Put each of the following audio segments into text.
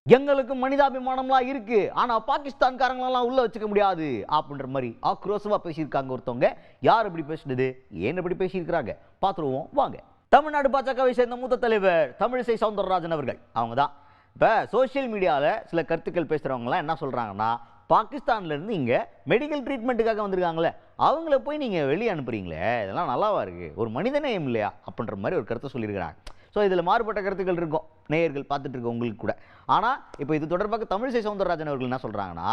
எங்களுக்கு மனிதாபிமானம்லாம் இருக்கு, ஆனா பாகிஸ்தான்காரங்களெல்லாம் உள்ள வச்சுக்க முடியாது அப்படின்ற மாதிரி ஆக்ரோஷமா பேசியிருக்காங்க ஒருத்தவங்க. யார் இப்படி பேசுனது, ஏன் இப்படி பேசியிருக்கிறாங்க பார்த்துருவோம் வாங்க. தமிழ்நாடு பாஜகவை சேர்ந்த மூத்த தலைவர் தமிழிசை சவுந்தரராஜன் அவர்கள் அவங்க தான் இப்போ சோசியல் மீடியாவில் சில கருத்துக்கள் பேசுகிறவங்களாம் என்ன சொல்கிறாங்கன்னா, பாகிஸ்தான்லேருந்து இங்கே மெடிக்கல் ட்ரீட்மெண்ட்டுக்காக வந்திருக்காங்களே அவங்கள போய் நீங்கள் வெளியே அனுப்புறீங்களே, இதெல்லாம் நல்லாவா இருக்குது, ஒரு மனிதநேயம் இல்லையா அப்படின்ற மாதிரி ஒரு கருத்தை சொல்லியிருக்கிறாங்க. ஸோ இதில் மாறுபட்ட கருத்துக்கள் இருக்கும், நேயர்கள் பார்த்துட்டு இருக்க உங்களுக்கு கூட. ஆனால் இப்போ இது தொடர்பாக தமிழிசை சவுந்தரராஜன் அவர்கள் என்ன சொல்கிறாங்கன்னா,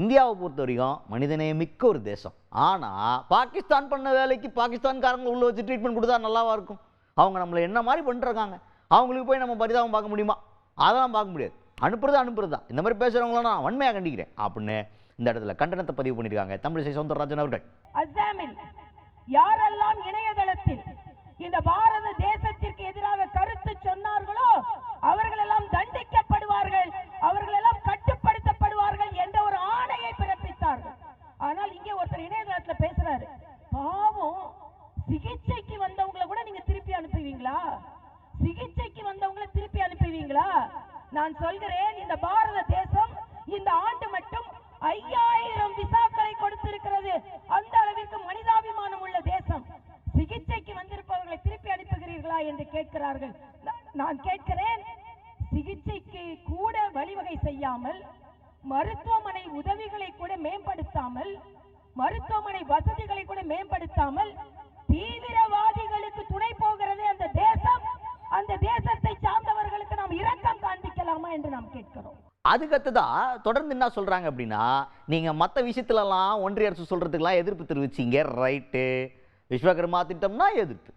இந்தியாவை பொறுத்த வரைக்கும் மனிதநேயம் மிக்க ஒரு தேசம், ஆனால் பாகிஸ்தான் பண்ண வேலைக்கு பாகிஸ்தான்காரங்க உள்ள வச்சு ட்ரீட்மெண்ட் கொடுத்தா நல்லாவா இருக்கும், அவங்க நம்மளை என்ன மாதிரி பண்ணிருக்காங்க, அவங்களுக்கு போய் நம்ம பரிதாபம் பார்க்க முடியுமா, அதெல்லாம் பார்க்க முடியாது, அனுப்புறது தான். இந்த மாதிரி பேசுகிறவங்களாம் நான் வன்மையாக கண்டிக்கிறேன் அப்படின்னு இந்த இடத்துல கண்டனத்தை பதிவு பண்ணியிருக்காங்க தமிழிசை சவுந்தரராஜன் அவர்கள். அஸ்ஸாமில் யாரெல்லாம் இணையதளத்தில் இந்த பாரத தேசத்திற்கு எதிராக கருத்து சொன்னார்களோ அவர்கள் எல்லாம் தண்டிக்கப்படுவார்கள், அவர்கள் எல்லாம் கட்டுப்படுத்தப்படுவார்கள் என்ற ஒரு ஆணையை பிறப்பித்தார்கள். ஆனால் இங்கே ஒருத்தர் இணையதளத்தில் பேசுறாரு, பாவம் சிகிச்சைக்கு வந்தவங்களை கூட நீங்க திருப்பி அனுப்புவீங்களா, சிகிச்சைக்கு வந்தவங்களை திருப்பி அனுப்புவீங்களா? நான் சொல்கிறேன், இந்த பாரத தேசம் இந்த ஆண்டு மட்டும் 5000 விசாக்களை கொடுத்திருக்கிறது. அந்த அளவிற்கு மனிதாபிமானம் உள்ள தேசம். சிகிச்சைக்கு வந்திருப்பவர்களை திருப்பி அனுப்புகிறீர்களா என்று கேட்கிறார்கள். நான் கேட்கிறேன், சிகிச்சைக்கு கூட வழிவகை செய்யாமல், மருத்துவமனை உதவிகளை கூட மேம்படுத்தாமல், மருத்துவமனை வசதிகளை கூட மேம்படுத்தாமல் தீவிரவாதிகளுக்கு துணை போகிறது அந்த தேசம். அந்த தேசத்தை சார்ந்தவர்களுக்கு நாம் இரக்கம் காண்பிக்கலாமா என்று நாம் கேட்கிறோம். அதுக்கடுத்ததான் தொடர்ந்து என்ன சொல்றாங்க அப்படின்னா, நீங்க மற்ற விஷயத்துலலாம் ஒன்றிய அரசு சொல்றதுக்கெல்லாம் எதிர்ப்பு தெரிவிச்சிங்க, ரைட்டு, விஸ்வகர்மா திட்டம்னா எதிர்ப்பு,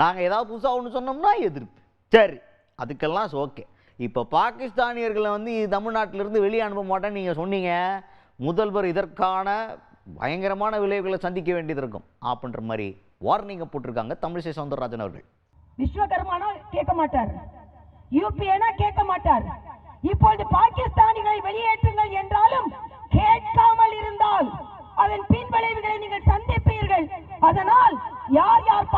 நாங்க ஏதாவது புதுசாக ஒன்று சொன்னோம்னா எதிர்ப்பு, சரி அதுக்கெல்லாம் ஓகே. இப்போ பாகிஸ்தானியர்களை வந்து தமிழ்நாட்டிலிருந்து வெளியே அனுப்ப மாட்டேன்னு நீங்கள் சொன்னீங்க, முதல்வர் இதற்கான பயங்கரமான விளைவுகளை சந்திக்க வேண்டியது இருக்கும் அப்படின்ற மாதிரி வார்னிங்கை போட்டிருக்காங்க தமிழிசை சவுந்தரராஜன் அவர்கள். விஸ்வகர்மானா கேட்க மாட்டார், யூபிஏனா கேட்க மாட்டார். இப்பொழுது பாகிஸ்தானிகளை வெளியேற்றுங்கள் என்றாலும் கேட்காமல் இருந்தால் அதன் பின் விளைவுகளை நீங்கள் சந்திப்பீர்கள். அதனால் யார் யார்